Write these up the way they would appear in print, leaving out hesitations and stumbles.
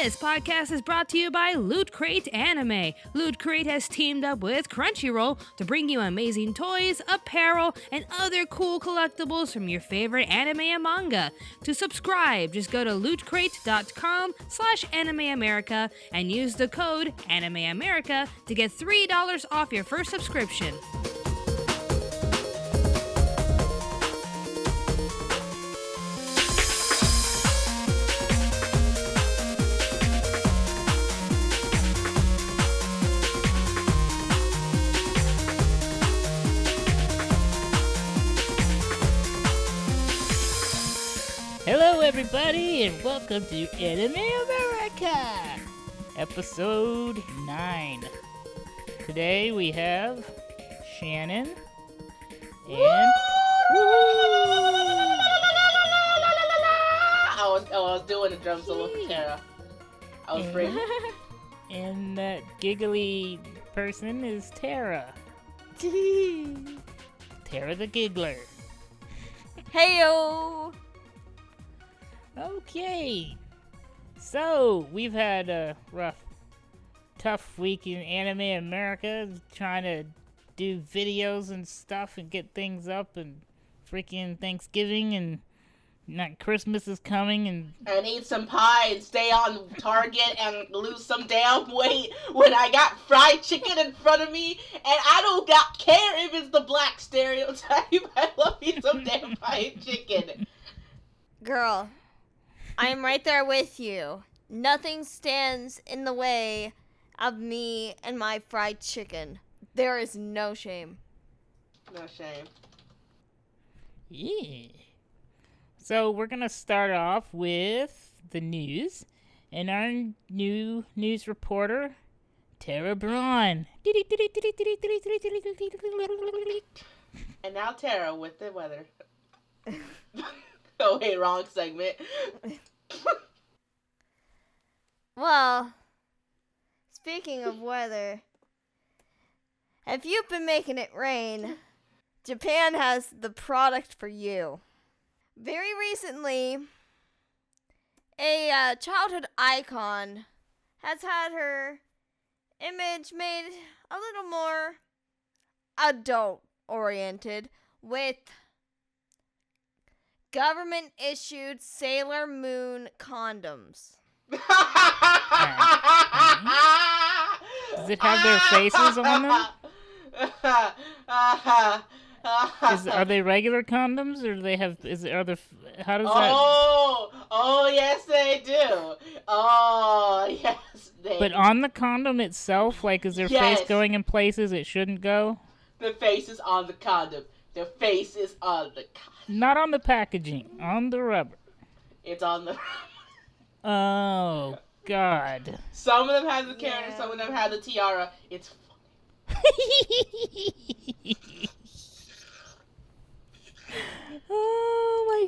This podcast is brought to you by Loot Crate Anime. Loot Crate has teamed up with Crunchyroll to bring you amazing toys, apparel, and other cool collectibles from your favorite anime and manga. To subscribe, just go to lootcrate.com/AnimeAmerica and use the code AnimeAmerica to get $3 off your first subscription. Hello everybody and welcome to Anime America, episode 9. Today we have Shannen and... I was doing the drum solo for Tara. I was free. And that giggly person is Tara. Tara the Giggler. Heyo! Okay, so we've had a tough week in Anime America, trying to do videos and stuff and get things up, and freaking Thanksgiving and not Christmas is coming, and eat some pie and stay on target and lose some damn weight when I got fried chicken in front of me, and I don't care if it's the black stereotype. I love me some damn fried chicken. Girl, I am right there with you. Nothing stands in the way of me and my fried chicken. There is no shame. No shame. yeah. So we're gonna start off with the news, and our new news reporter, Tara Braun. And now Tara with the weather. Oh wait, wrong segment. Well, speaking of weather, if you've been making it rain, Japan has the product for you. Very recently, a childhood icon has had her image made a little more adult-oriented with government-issued Sailor Moon condoms. Does it have their faces on them? Are they regular condoms, or do they have? How does that? Oh, yes, they do. Oh, yes, they. But on the condom itself, like, is their face going in places it shouldn't go? The face is on the condom. The face is on the condom. Not on the packaging, on the rubber. It's on the. Oh God. Some of them have the character, some of them have the tiara. It's funny. Oh my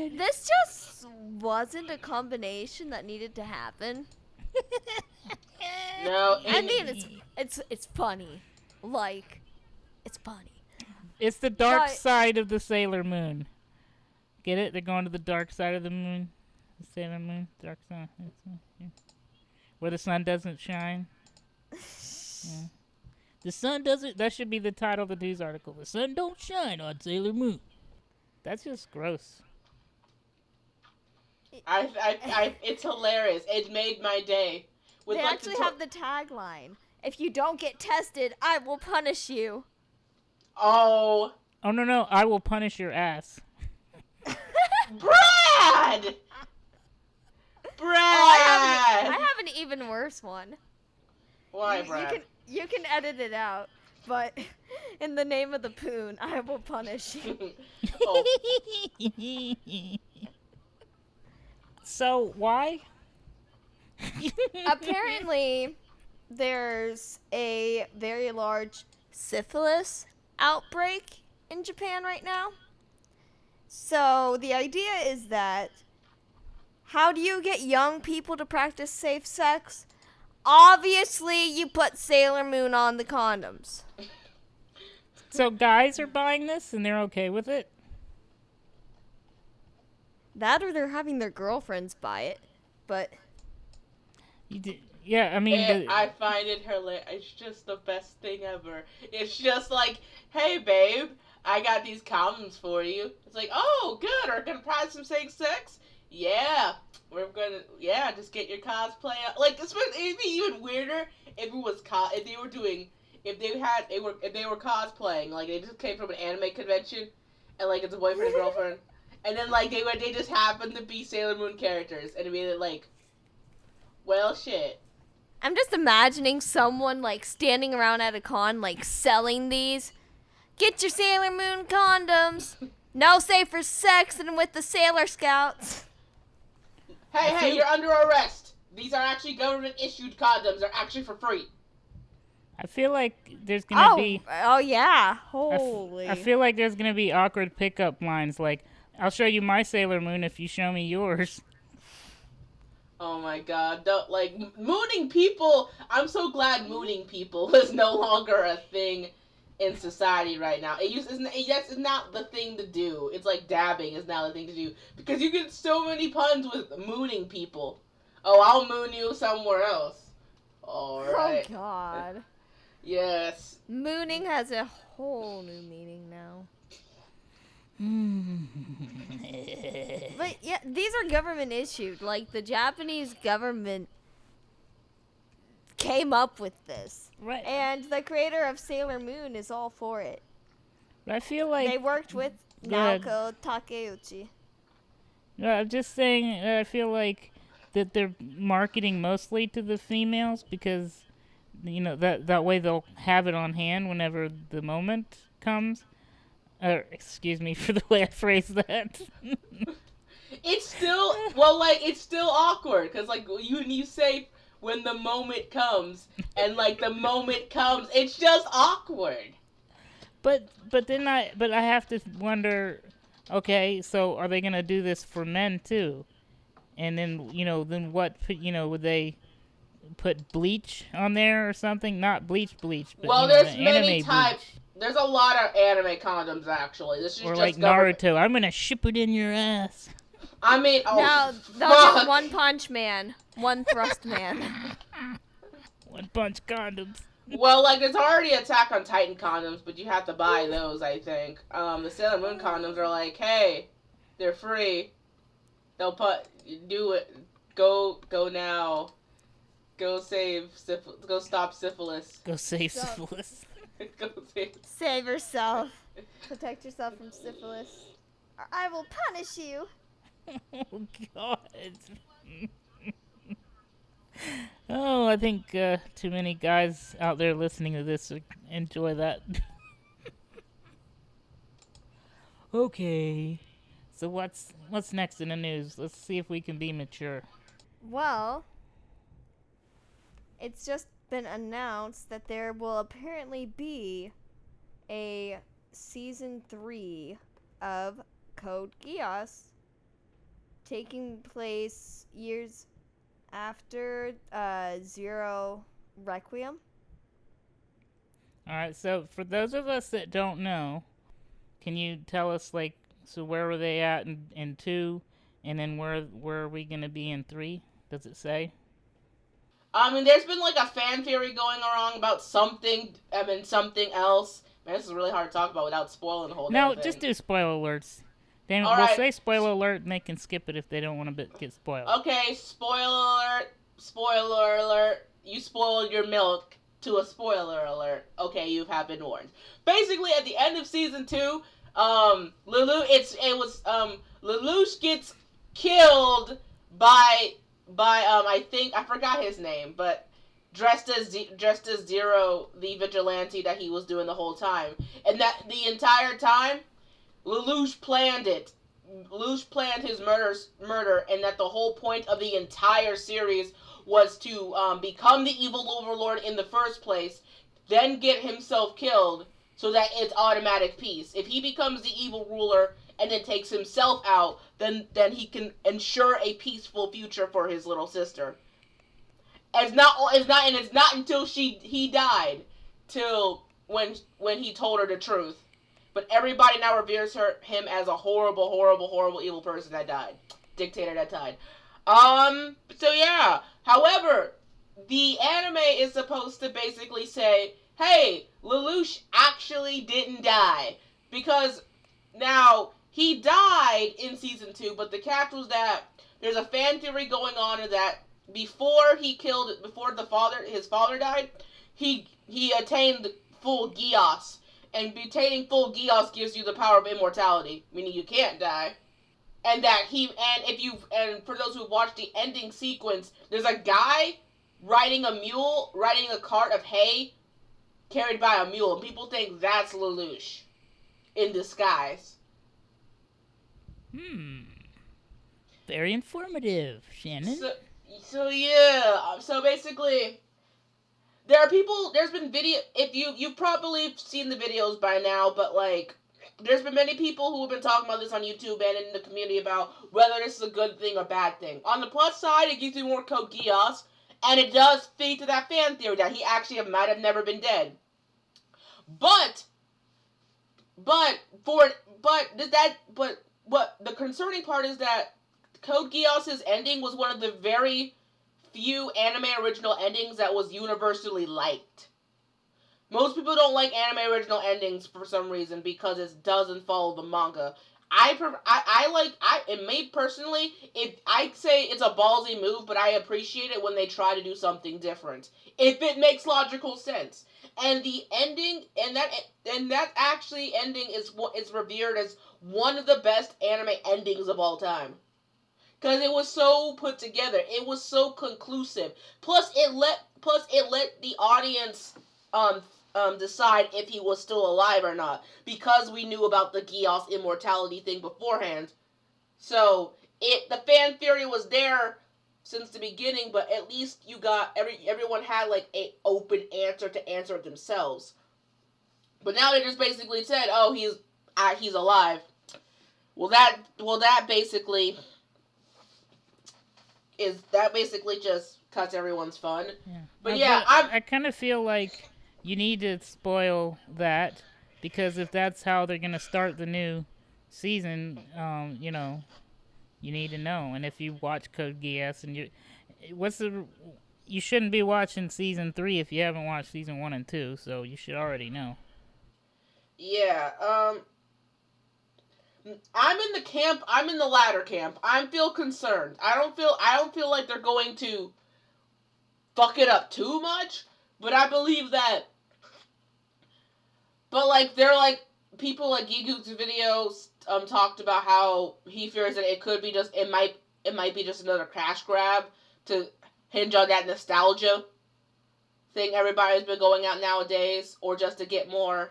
God. This just wasn't a combination that needed to happen. No, I mean, it's funny. Like, it's funny. It's the dark But- side of the Sailor Moon. Get it? They're going to the dark side of the moon. The Sailor Moon, dark side. Yeah. Where the sun doesn't shine. Yeah. The sun doesn't. That should be the title of the news article. The sun don't shine on Sailor Moon. That's just gross. It's hilarious. It made my day. They actually have the tagline: "If you don't get tested, I will punish you." Oh, no! I will punish your ass. Brad! I have an even worse one. Why, Brad? You can edit it out, but in the name of the poon, I will punish you. Oh. So why? Apparently, there's a very large syphilis outbreak in Japan right now. So the idea is that, how do you get young people to practice safe sex? Obviously, you put Sailor Moon on the condoms. So guys are buying this and they're okay with it? That or they're having their girlfriends buy it. But Yeah, I mean, I find it hilarious. It's just the best thing ever. It's just like, hey, babe, I got these condoms for you. It's like, oh, good. Are we gonna try some safe sex? Yeah, just get your cosplay out. Like, it'd be even weirder if it was if they were cosplaying. Like, they just came from an anime convention, and like it's a boyfriend and girlfriend, and then like they just happened to be Sailor Moon characters, and it'd be like, well, shit. I'm just imagining someone like standing around at a con like selling these. Get your Sailor Moon condoms. No safer sex than with the Sailor Scouts. Hey, you're under arrest. These are actually government-issued condoms. They're actually for free. I feel like there's gonna be. Oh yeah, holy. I feel like there's gonna be awkward pickup lines like, "I'll show you my Sailor Moon if you show me yours." Oh my god, mooning people. I'm so glad mooning people is no longer a thing in society right now. It's not the thing to do. It's like dabbing is now the thing to do because you get so many puns with mooning people. Oh, I'll moon you somewhere else. All right. Oh god. Yes. Mooning has a whole new meaning now. But yeah, these are government issued. Like the Japanese government came up with this. Right. And the creator of Sailor Moon is all for it. But I feel like they worked with Naoko Takeuchi. No, I'm just saying I feel like that they're marketing mostly to the females because that way they'll have it on hand whenever the moment comes. Excuse me for the way I phrased that. It's still awkward because like you say when the moment comes and like the moment comes, it's just awkward. But I have to wonder. Okay, so are they gonna do this for men too? And then then what? Would they put bleach on there or something? Not bleach, but there's many anime types. bleach. There's a lot of anime condoms actually. This is or just like Naruto. I'm gonna ship it in your ass. I mean, no, those are One Punch Man, One Thrust Man. One Punch condoms. Well, like there's already Attack on Titan condoms, but you have to buy those. I think the Sailor Moon condoms are like, hey, they're free. They'll do it. Go now. Go stop syphilis. Go save syphilis. Save yourself. Protect yourself from syphilis. Or I will punish you. Oh, God. Oh, I think too many guys out there listening to this enjoy that. Okay. So what's next in the news? Let's see if we can be mature. Well, it's just been announced that there will apparently be a season 3 of Code Geass taking place years after Zero Requiem. Alright, so for those of us that don't know, can you tell us, so where were they at in 2, and then where are we going to be in 3? Does it say? I mean, there's been, a fan theory going around about something else. Man, this is really hard to talk about without spoiling the whole thing. No, just do spoiler alerts. Then we'll say spoiler alert, and they can skip it if they don't want to get spoiled. Okay, spoiler alert. You spoiled your milk to a spoiler alert. Okay, you have been warned. Basically, at the end of season 2, Lelouch gets killed by I forgot his name, but dressed as Zero, the vigilante that he was doing the whole time, and that the entire time, Lelouch planned it. Lelouch planned his murder, and that the whole point of the entire series was to become the evil overlord in the first place, then get himself killed, so that it's automatic peace. If he becomes the evil ruler and then takes himself out, then he can ensure a peaceful future for his little sister. It's not until he died till when he told her the truth. But everybody now reveres him as a horrible, horrible, horrible evil person that died. Dictator that died. So yeah. However, the anime is supposed to basically say, hey, Lelouch actually didn't die. Because now, he died in season 2, but the catch was that there's a fan theory going on that before his father died, he attained full Geass. And attaining full Geass gives you the power of immortality, meaning you can't die. And for those who watched the ending sequence, there's a guy riding a cart of hay carried by a mule, and people think that's Lelouch in disguise. Very informative, Shannon. So yeah. So basically, there's been you've probably seen the videos by now, but like, there's been many people who have been talking about this on YouTube and in the community about whether this is a good thing or bad thing. On the plus side, it gives you more Code Geass, and it does feed to that fan theory that he actually might have never been dead. But the concerning part is that Code Geass's ending was one of the very few anime original endings that was universally liked. Most people don't like anime original endings for some reason because it doesn't follow the manga. I'd say it's a ballsy move, but I appreciate it when they try to do something different. If it makes logical sense. And the ending, and that actually ending is revered as one of the best anime endings of all time. Because it was so put together. It was so conclusive. Plus it let the audience decide if he was still alive or not, because we knew about the Geass immortality thing beforehand. So the fan theory was there since the beginning, but at least you got everyone had like a open answer to answer it themselves. But now they just basically said, "Oh, he's alive." Well, that basically just cuts everyone's fun. Yeah. But I kind of feel like you need to spoil that, because if that's how they're gonna start the new season, you need to know. And if you watch Code Geass and you shouldn't be watching season 3 if you haven't watched season 1 and 2, so you should already know. Yeah, I'm in the latter camp. I feel concerned. I don't feel like they're going to fuck it up too much, but I believe that. But like, they're like, people like Gigu's videos talked about how he fears that it might be just another cash grab to hinge on that nostalgia thing everybody's been going out nowadays, or just to get more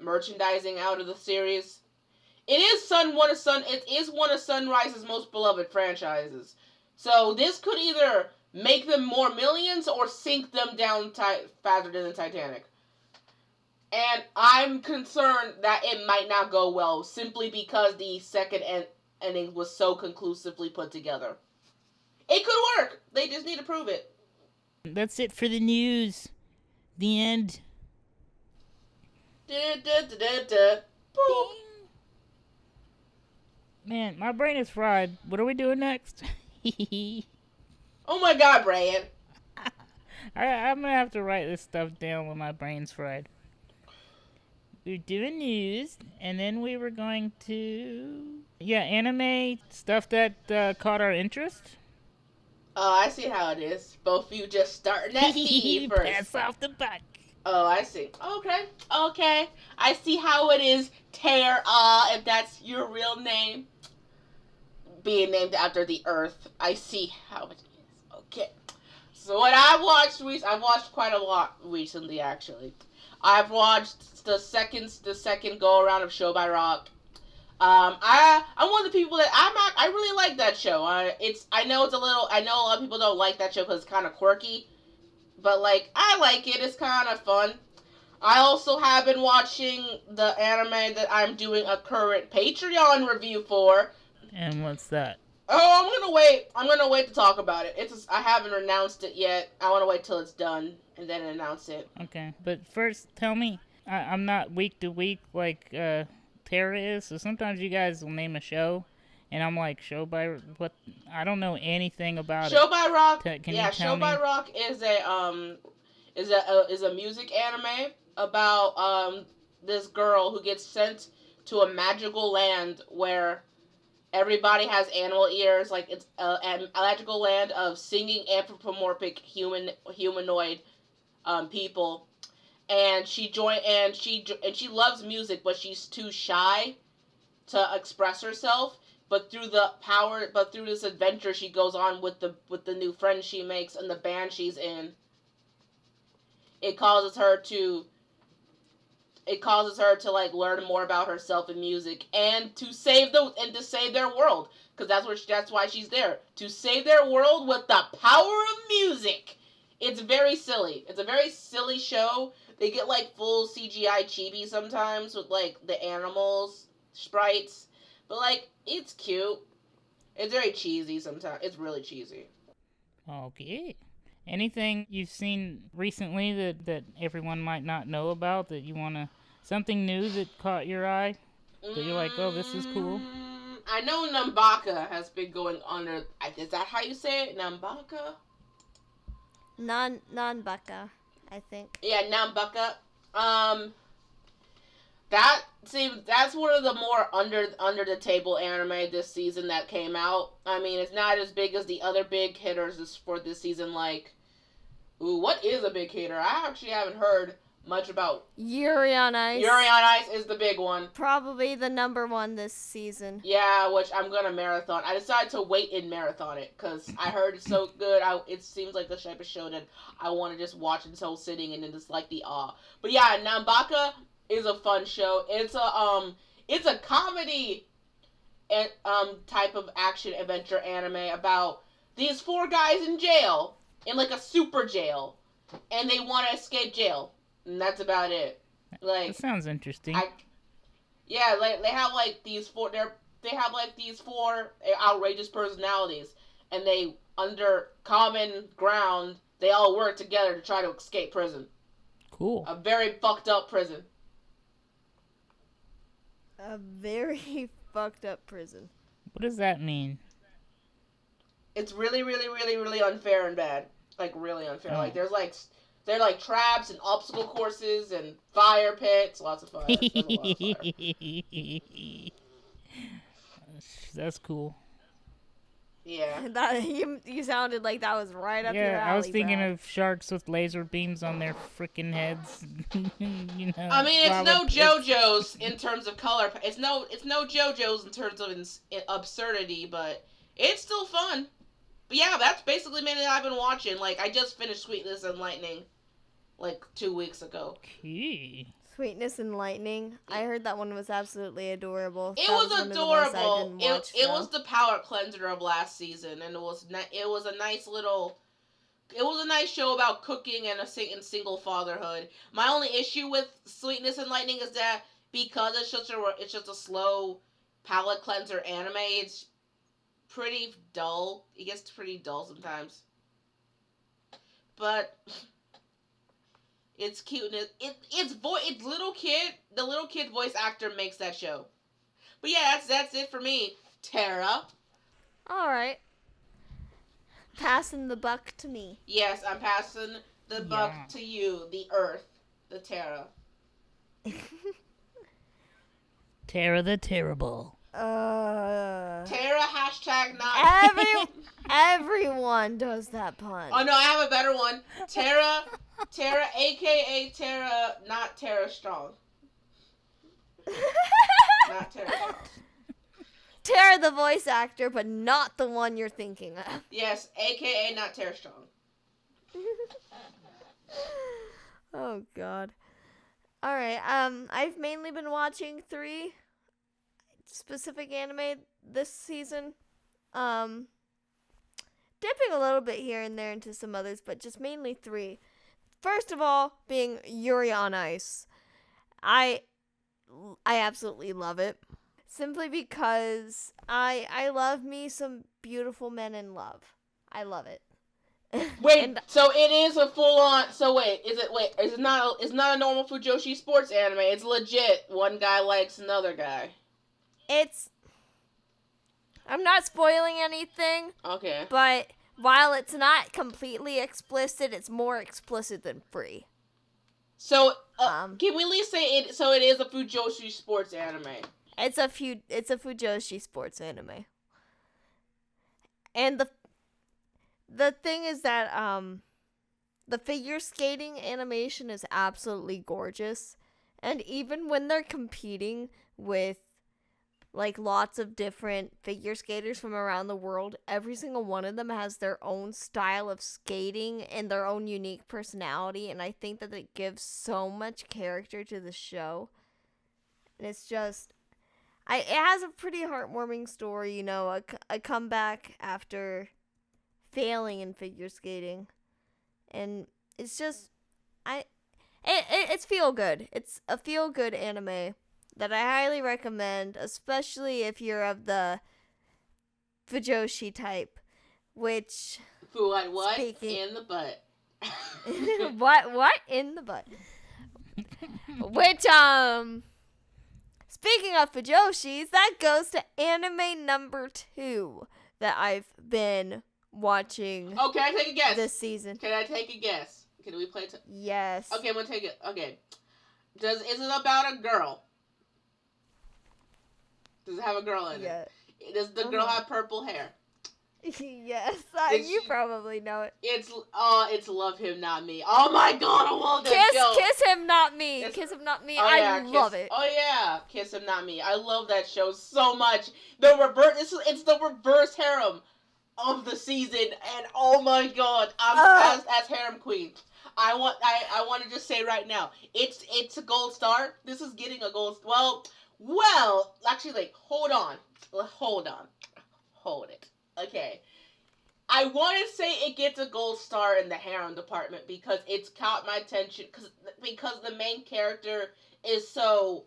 merchandising out of the series. It is one of Sunrise's most beloved franchises. So this could either make them more millions or sink them down faster than the Titanic. And I'm concerned that it might not go well, simply because the second ending was so conclusively put together. It could work. They just need to prove it. That's it for the news. The end. Man, my brain is fried. What are we doing next? Oh my god, Brian. I'm gonna have to write this stuff down when my brain's fried. We're doing news, and then we were going to... Yeah, anime stuff that caught our interest. Oh, I see how it is. Both of you just starting at me first. Pass off the buck. Oh, I see. Okay. I see how it is, Tear, if that's your real name. Being named after the Earth. I see how it is. Okay. So what I've watched quite a lot recently, actually. I've watched the second go around of Show by Rock. I'm one of the people that I really like that show. I know a lot of people don't like that show because it's kind of quirky, but like, I like it. It's kind of fun. I also have been watching the anime that I'm doing a current Patreon review for. And what's that? Oh, I'm gonna wait to talk about it. I haven't announced it yet. I want to wait till it's done and then announce it. Okay, but first, tell me, I'm not week to week like Tara is, so sometimes you guys will name a show, And I'm like, show by what? I don't know anything about Show it. by Rock. Can you Yeah, tell Show by me? Rock is a music anime about this girl who gets sent to a magical land where everybody has animal ears. Like it's a magical land of singing anthropomorphic humanoid people. And she loves music, but she's too shy to express herself. But through this adventure she goes on with the new friends she makes and the band she's in, it causes her to like learn more about herself in music and to save their world, because that's why she's there, to save their world with the power of music. It's very silly. It's a very silly show. They get like full CGI chibi sometimes with like the animals sprites, but like it's cute. It's very cheesy sometimes. It's really cheesy. Okay. Anything you've seen recently that everyone might not know about that you want to... Something new that caught your eye? That you're like, oh, this is cool? I know Nambaka has been going under... Is that how you say it? Nambaka? Non-baka, I think. Yeah, Nambaka. That's one of the more under the table anime this season that came out. I mean, it's not as big as the other big hitters for this season. Like, what is a big hitter? I actually haven't heard much about. Yuri on Ice. Yuri on Ice is the big one. Probably the number one this season. Yeah, which I'm gonna marathon. I decided to wait and marathon it because I heard it's so good. It seems like the type of show that I want to just watch until sitting and then just like the awe. But yeah, Nambaka is a fun show. It's a comedy and type of action adventure anime about these 4 guys in jail, in like a super jail, and they want to escape jail, and that's about it. Like, that sounds interesting. Yeah, like they have like these 4 outrageous personalities, and they, under common ground, they all work together to try to escape prison. Cool. A very fucked up prison. A very fucked up prison. What does that mean? It's really, really, really, really unfair and bad. Like, really unfair. Oh. Like, there are like traps and obstacle courses and fire pits. Lots of fire. There's a lot of fire. That's cool. Yeah. That you sounded like that was right up your alley. Yeah, I was thinking Brad. of sharks with laser beams on their freaking heads. You know. I mean, it's no lava JoJo's in terms of color. It's no JoJo's in terms of absurdity, but it's still fun. But yeah, that's basically mainly I've been watching. Like, I just finished Sweetness and Lightning, like 2 weeks ago. Okay. Sweetness and Lightning. I heard that one was absolutely adorable. It That was one of the ones I adorable. didn't watch, It though. was the palate cleanser of last season, and it was a nice little. It was a nice show about cooking and single fatherhood. My only issue with Sweetness and Lightning is that because it's just a slow palate cleanser anime, it's pretty dull. It gets pretty dull sometimes. But it's cute, and it's little kid. The little kid voice actor makes that show. But yeah, that's it for me. Tara. All right. Passing the buck to me. Yes, I'm passing the buck Yeah. to you, the Earth, the Tara. Tara the Terrible. Tara hashtag not. Everyone does that pun. Oh no, I have a better one. Tara, aka Tara, not Tara Strong. Not Tara Strong. Tara the voice actor, but not the one you're thinking of. Yes, aka not Tara Strong. Oh god. All right. I've mainly been watching 3 specific anime this season. Dipping a little bit here and there into some others, but just mainly 3. First of all, being Yuri on Ice. I absolutely love it. Simply because I love me some beautiful men in love. I love it. Wait, so it is a full on. So wait, it's not a normal Fujoshi sports anime. It's legit. One guy likes another guy. It's I'm not spoiling anything, Okay. but while it's not completely explicit, it's more explicit than free. So, can we at least say it? So it is a Fujoshi sports anime. It's a Fujoshi sports anime. And the thing is that the figure skating animation is absolutely gorgeous. And even when they're competing with like lots of different figure skaters from around the world, every single one of them has their own style of skating and their own unique personality, and I think that it gives so much character to the show. And it's just it has a pretty heartwarming story, you know, a comeback after failing in figure skating. And it's just it's feel good. It's a feel good anime that I highly recommend, especially if you're of the Fujoshi type, which... What? In the butt. What? In the butt. Which, speaking of Fujoshis, that goes to anime number 2 that I've been watching. Oh, can I take a guess? This season. Can I take a guess? Can we play? Yes. Okay, I'm gonna take it. Okay. Is it about a girl? Does it have a girl in it? Does the girl have purple hair? Yes, you probably know it. It's Love Him Not Me. Oh my god, I love that show. Kiss Him Not Me. Kiss Him Not Me. I love it. Oh yeah, Kiss Him Not Me. I love that show so much. It's the reverse harem of the season, and oh my god, I'm as harem queen. I want to just say right now, it's a gold star. This is getting a gold. Well, actually, like, hold on, hold it. Okay, I want to say it gets a gold star in the harem department because it's caught my attention because the main character is so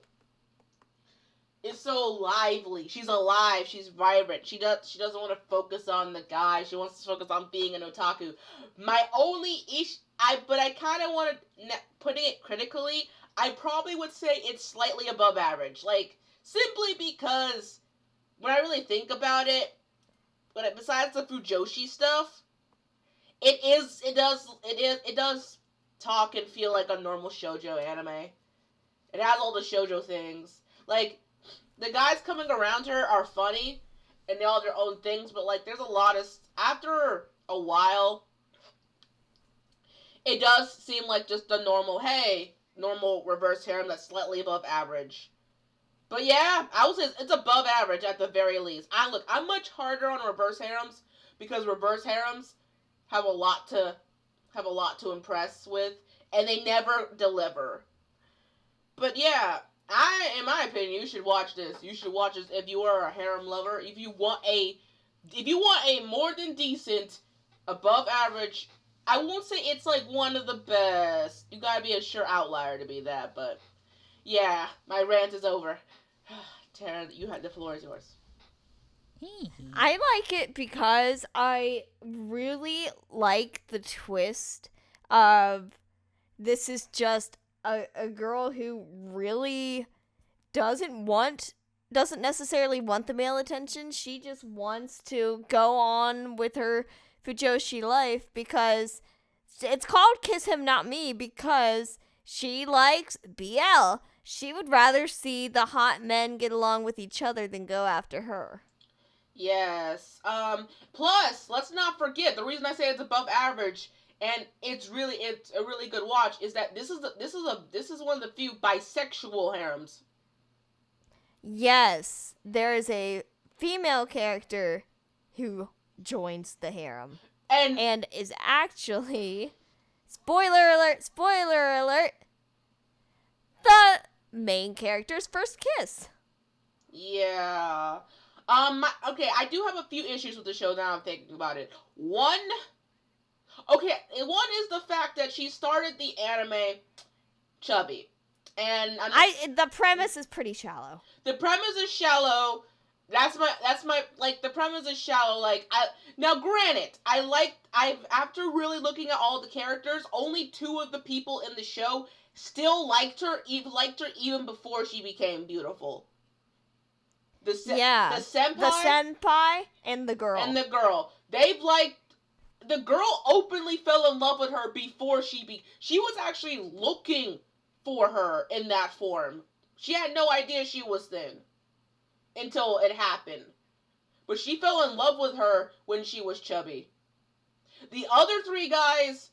lively. She's alive. She's vibrant. She doesn't want to focus on the guy. She wants to focus on being an otaku. My only issue, but I kind of want to, putting it critically, I probably would say it's slightly above average. Like, simply because when I really think about it, besides the Fujoshi stuff, it does talk and feel like a normal shoujo anime. It has all the shoujo things. Like, the guys coming around her are funny, and they all have their own things, but, like, there's a lot of... After a while, it does seem like just a normal reverse harem that's slightly above average. But yeah, I would say it's above average at the very least. I'm much harder on reverse harems, because reverse harems have a lot to impress with, and they never deliver. But yeah... in my opinion, you should watch this. You should watch this if you are a harem lover. If you want a more than decent, above average, I won't say it's like one of the best. You gotta be a sure outlier to be that, but yeah, my rant is over. Tara, the floor is yours. I like it because I really like the twist of this is just a girl who really doesn't necessarily want the male attention. She just wants to go on with her Fujoshi life because it's called Kiss Him Not Me because she likes BL. She would rather see the hot men get along with each other than go after her. Yes. Plus, let's not forget, the reason I say it's above average, and it's a really good watch, is that this is one of the few bisexual harems. Yes, there is a female character who joins the harem and is actually, spoiler alert, the main character's first kiss. Yeah. Okay, I do have a few issues with the show now I'm thinking about it. One is the fact that she started the anime chubby. And the premise is pretty shallow. The premise is shallow. That's my the premise is shallow. Now granted, after really looking at all the characters, only 2 of the people in the show still liked her even before she became beautiful. The senpai, the senpai and the girl. They've like the girl openly fell in love with her before she was actually looking for her in that form. She had no idea she was thin until it happened. But she fell in love with her when she was chubby. The other 3 guys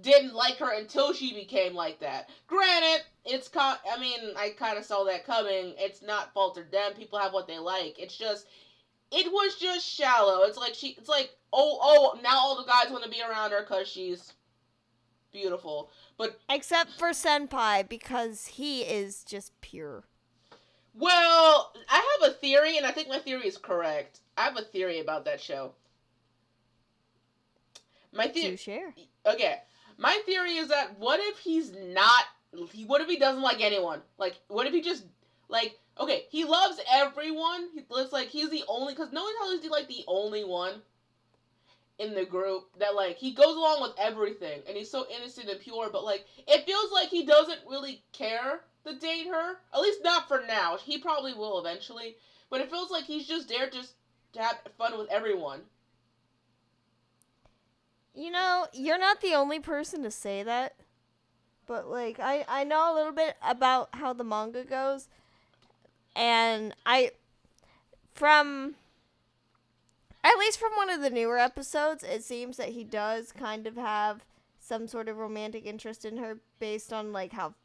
didn't like her until she became like that. Granted, I kind of saw that coming. It's not fault of them. People have what they like. It was just shallow. It's like, oh, now all the guys want to be around her because she's beautiful. But except for Senpai, because he is just pure. Well, I have a theory, and I think my theory is correct. I have a theory about that show. Do share. Okay. My theory is that what if he doesn't like anyone? Like, what if he just, like, okay, he loves everyone. He looks like he's the only, because no one tells he's, like, the only one in the group that, like, he goes along with everything, and he's so innocent and pure, but, like, it feels like he doesn't really care to date her. At least not for now. He probably will eventually, but it feels like he's just there just to have fun with everyone. You know, you're not the only person to say that. But, like, I know a little bit about how the manga goes. And at least from one of the newer episodes, it seems that he does kind of have some sort of romantic interest in her based on, like, how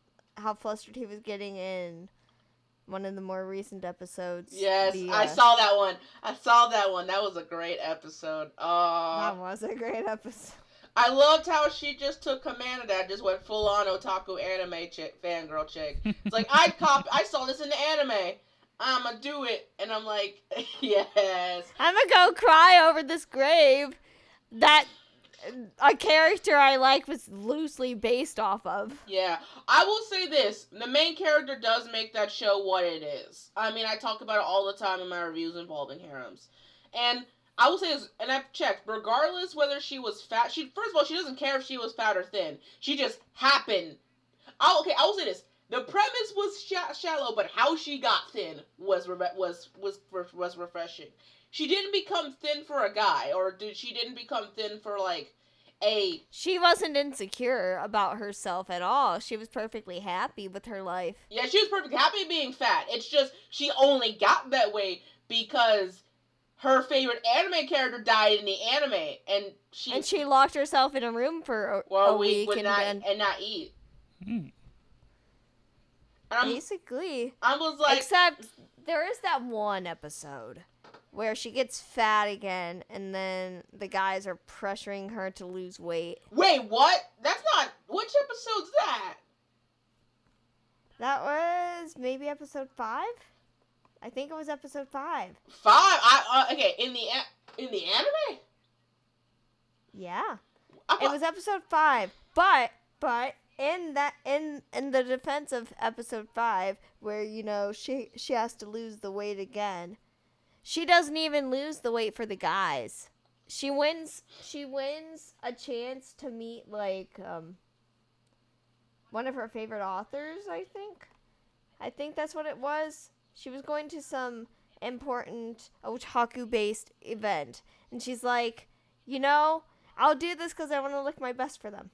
flustered he was getting in one of the more recent episodes. Yes, I saw that one. That was a great episode. That was a great episode. I loved how she just took command of that, just went full on otaku anime fangirl chick. It's like, I saw this in the anime. I'ma do it. And I'm like, yes. I'ma go cry over this grave that a character I like was loosely based off of. Yeah. I will say this. The main character does make that show what it is. I mean, I talk about it all the time in my reviews involving harems. And I will say this, and I've checked, regardless whether she was fat, first of all, she doesn't care if she was fat or thin. She just happened. I will say this. The premise was shallow, but how she got thin was refreshing. She didn't become thin for a guy, she didn't become thin for, like, She wasn't insecure about herself at all. She was perfectly happy with her life. Yeah, she was perfectly happy being fat. It's just, she only got that way because her favorite anime character died in the anime, and she locked herself in a room for a week and not eat. Basically. I was like... Except, there is that one episode where she gets fat again, and then the guys are pressuring her to lose weight. Wait, what? That's not... Which episode's that? That was maybe episode 5? I think it was episode 5. 5? Okay, in the anime? Yeah. It was episode 5, but in the defense of episode 5, where, you know, she has to lose the weight again, she doesn't even lose the weight for the guys. She wins a chance to meet, like, one of her favorite authors, I think. I think that's what it was. She was going to some important otaku-based event, and she's like, you know, I'll do this because I want to look my best for them.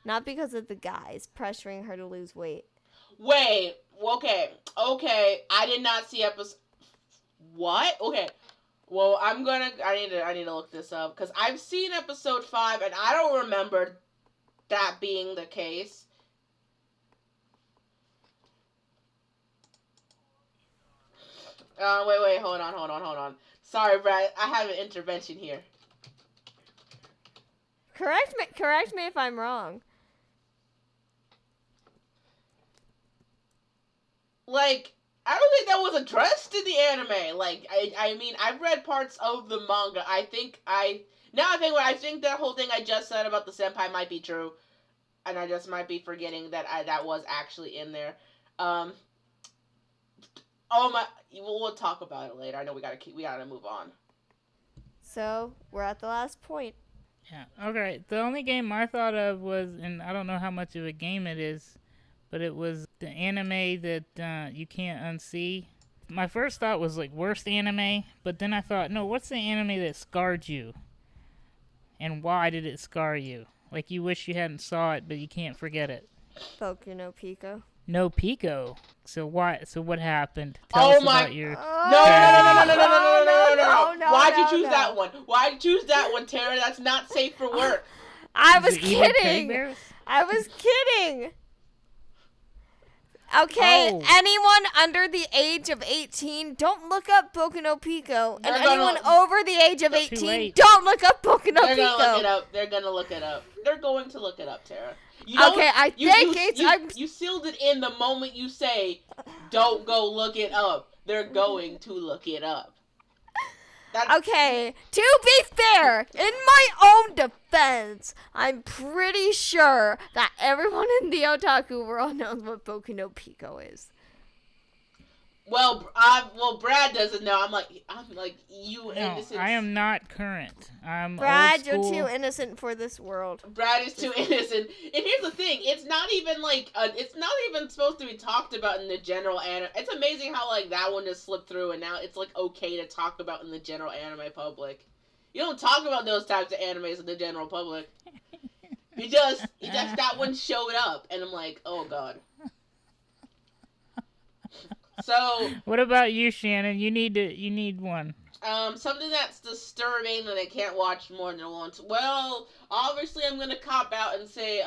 Not because of the guys pressuring her to lose weight. Wait, okay, I did not see episode... What? Okay, well, I need to look this up, because I've seen episode 5, and I don't remember that being the case. Wait, hold on. Sorry, Brad, I have an intervention here. Correct me if I'm wrong. Like, I don't think that was addressed in the anime. Like, I mean, I've read parts of the manga. I think that whole thing I just said about the senpai might be true. And I just might be forgetting that that was actually in there. We'll talk about it later. I know we gotta move on. So, we're at the last point. Yeah, okay. The only game I thought of was, and I don't know how much of a game it is, but it was the anime that you can't unsee. My first thought was like worst anime, but then I thought, no, what's the anime that scarred you? And why did it scar you? Like you wish you hadn't saw it, but you can't forget it. Boku no Pico. No Pico. So why? So what happened? Tell us about your. No. Why'd you choose that one? Why'd you choose that one, Tara? That's not safe for work. I was kidding. I was kidding. Okay, anyone under the age of 18, don't look up Boku no Pico. And anyone over the age of 18, don't look up Boku no Pico. They're gonna look it up. They're gonna look it up. They're going to look it up, Tara. You sealed it in the moment you say, don't go look it up. They're going to look it up. Okay, to be fair, in my own defense, I'm pretty sure that everyone in the otaku world knows what Boku no Pico is. Well, Brad doesn't know. I'm like you innocent. I am not current. I'm Brad, old school. you're too innocent for this world. Brad is too innocent. And here's the thing: it's not even it's not even supposed to be talked about in the general anime. It's amazing how that one just slipped through, and now it's okay to talk about in the general anime public. You don't talk about those types of animes in the general public. It just that one showed up, and I'm like, oh god. So, what about you, Shannon? You need one. Something that's disturbing that I can't watch more than once. Well, obviously I'm gonna cop out and say,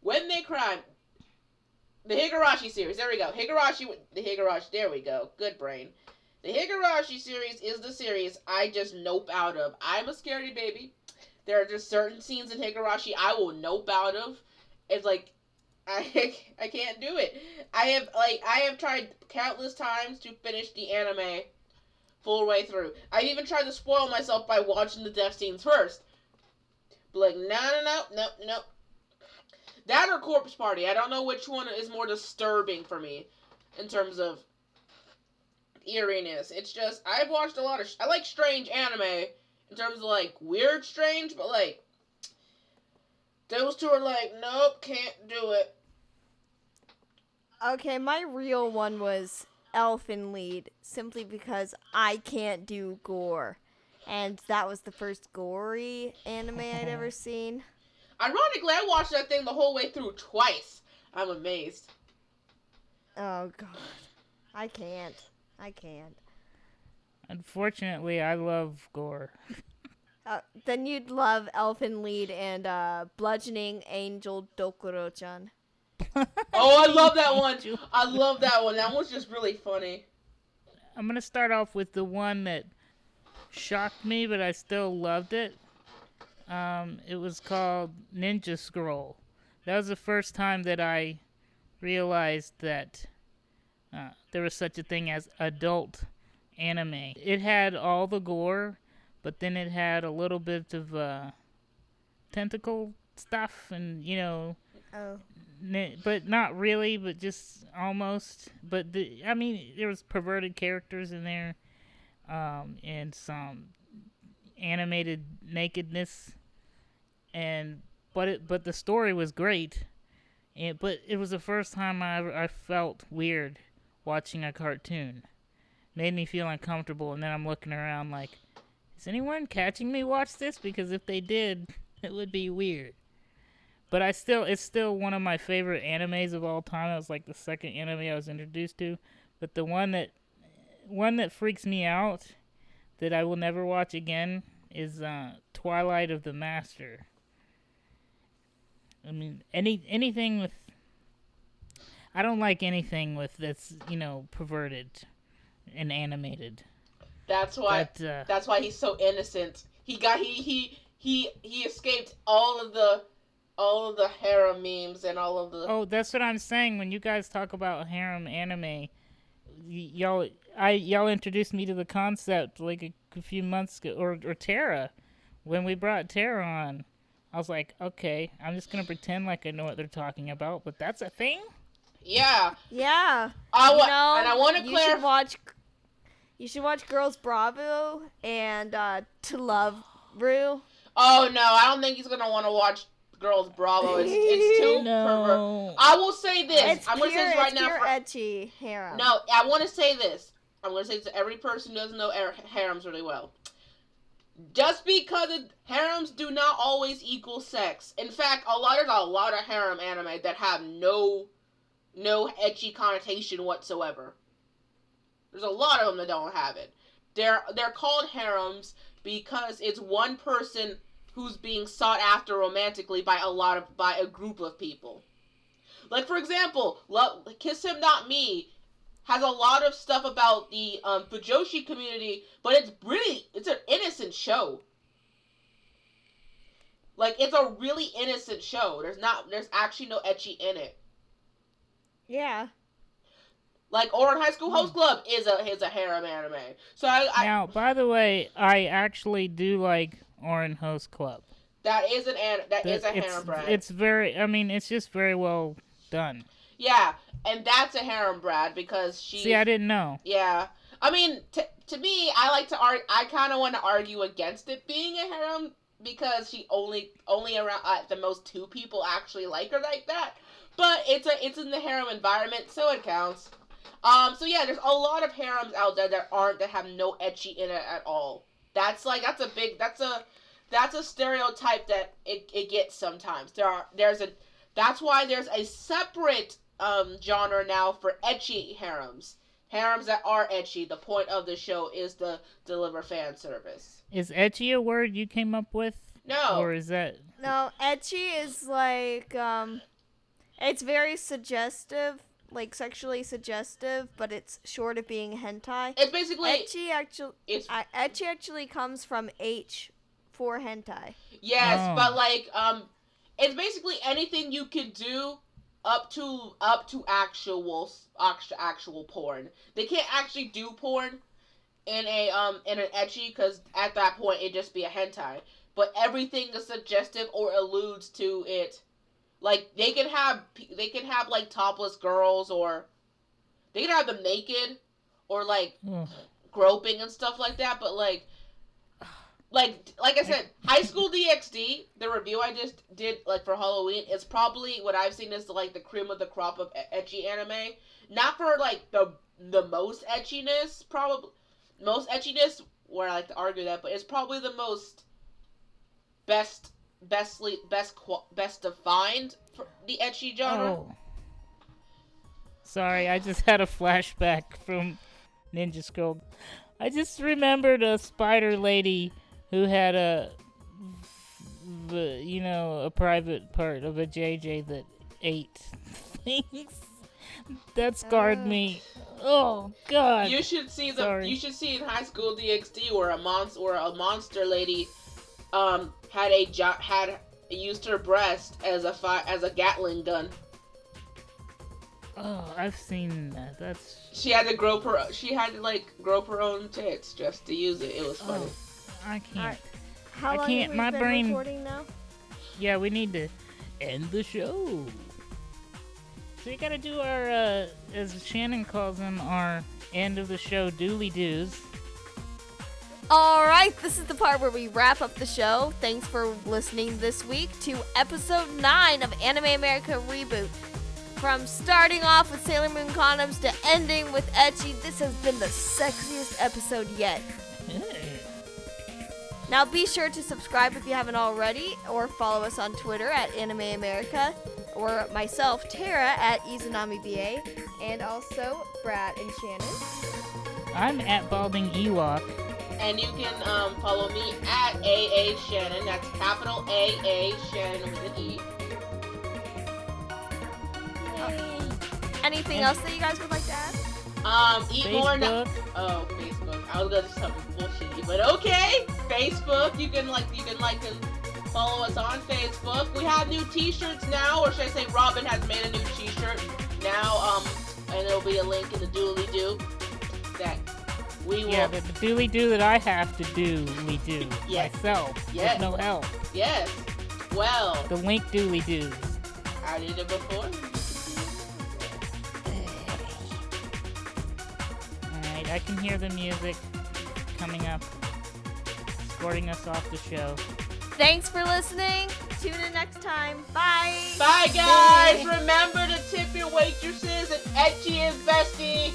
When They Cry, the Higurashi series. There we go. There we go. Good brain. The Higurashi series is the series I just nope out of. I'm a scaredy baby. There are just certain scenes in Higurashi I will nope out of. It's like, I can't do it. I have tried countless times to finish the anime full way through. I even tried to spoil myself by watching the death scenes first. But no. That or Corpse Party. I don't know which one is more disturbing for me in terms of eeriness. It's just, I've watched a lot of, I like strange anime in terms of weird strange, but those two are nope, can't do it. Okay, my real one was Elfen Lied, simply because I can't do gore. And that was the first gory anime I'd ever seen. Ironically, I watched that thing the whole way through twice. I'm amazed. Oh, God. I can't. Unfortunately, I love gore. Then you'd love Elfen Lied and Bludgeoning Angel Dokuro-chan. Oh, I love that one. That one's just really funny. I'm going to start off with the one that shocked me, but I still loved it. It was called Ninja Scroll. That was the first time that I realized that there was such a thing as adult anime. It had all the gore, but then it had a little bit of tentacle stuff and, but not really, but just almost. But there was perverted characters in there, and some animated nakedness, but the story was great. But it was the first time I felt weird watching a cartoon. Made me feel uncomfortable, and then I'm looking around like, is anyone catching me watch this? Because if they did, it would be weird. But it's still one of my favorite animes of all time. It was the second anime I was introduced to. But the one that freaks me out that I will never watch again is Twilight of the Master. I mean, anything with, I don't like anything with that's perverted and animated. That's why he's so innocent. He escaped all of the harem memes and all of the... Oh, that's what I'm saying. When you guys talk about harem anime, y'all introduced me to the concept a few months ago, or Tara. When we brought Tara on, I was like, okay, I'm just going to pretend like I know what they're talking about, but that's a thing? Yeah. Yeah. And I want to clarify... You should watch Girls Bravo and To Love Ru. Oh, no, I don't think he's going to want to watch girls Bravo. It's too pervert. I will say this. I'm going to say this right now. For Ecchi harem. No, I want to say this. I'm going to say this to every person who doesn't know harems really well. Just because harems do not always equal sex. In fact, there's a lot of harem anime that have no ecchi connotation whatsoever. There's a lot of them that don't have it. They're called harems because it's one person who's being sought after romantically by a group of people. Like, for example, Kiss Him Not Me has a lot of stuff about the Fujoshi community, but it's an innocent show. Like, it's a really innocent show. There's actually no ecchi in it. Yeah. Like, Ouran High School Host Club is a harem anime. So now, by the way, I actually do like Ouran Host Club. That is a harem brand. It's just very well done. Yeah, and that's a harem Brad because she. See, I didn't know. Yeah, I mean, to me, I kind of want to argue against it being a harem because she only around at the most 2 people actually like her like that. But it's in the harem environment, so it counts. So yeah, there's a lot of harems out there that have no ecchi in it at all. That's a stereotype that it gets sometimes. That's why there's a separate genre now for ecchi harems. Harems that are ecchi. The point of the show is to deliver fan service. Is ecchi a word you came up with? No. Or is that... No, ecchi is like, it's very suggestive, like sexually suggestive, but it's short of being hentai. It's basically... Ecchi actually comes from H for hentai. Yes, but like, it's basically anything you could do up to actual porn. They can't actually do porn in an ecchi because at that point it'd just be a hentai. But everything is suggestive or alludes to it. Like they can have like topless girls, or they can have them naked, or like groping and stuff like that. But like I said, High School DxD, the review I just did, like, for Halloween, is probably what I've seen is, like, the cream of the crop of ecchi anime. Not for, like, the most echiness, probably. Most echiness, where I like to argue that, but it's probably the most best defined for the ecchi genre. Oh. Sorry, I just had a flashback from Ninja Scroll. I just remembered a spider lady who had a private part of a JJ that ate things. That scarred me. Oh God! You should see You should see in High School DxD where a monster lady had used her breast as a Gatling gun. Oh, I've seen that. She had to grope her own tits just to use it. It was funny. Oh, I can't. How long have we been recording now? Yeah, we need to end the show. So we gotta do our, as Shannon calls them, our end of the show dooley-doos. Alright, this is the part where we wrap up the show. Thanks for listening this week to episode 9 of Anime America Reboot. From starting off with Sailor Moon condoms to ending with Ecchi, this has been the sexiest episode yet. Now be sure to subscribe if you haven't already, or follow us on Twitter at AnimeAmerica, or myself, Tara, at IzanamiBA, and also Brad and Shannon. I'm at Balding Ewok. And you can follow me at AA Shannon. That's capital AA Shannon with an E. Anything else that you guys would like to add? Eat Facebook. more. Oh, Facebook. I was gonna do something bullshitty, but okay. Facebook. You can like and follow us on Facebook. We have new T-shirts now, or should I say, Robyn has made a new T-shirt now. And there'll be a link in the dooley-doo that we will. Yeah, the dooley-doo that I have to do Yes. myself Yes. with no help. Yes. Well. The link dooley-doos. I did it before. Alright, I can hear the music coming up, escorting us off the show. Thanks for listening. Tune in next time. Bye. Bye, guys. Remember to tip your waitresses, and Ecchi is Besty.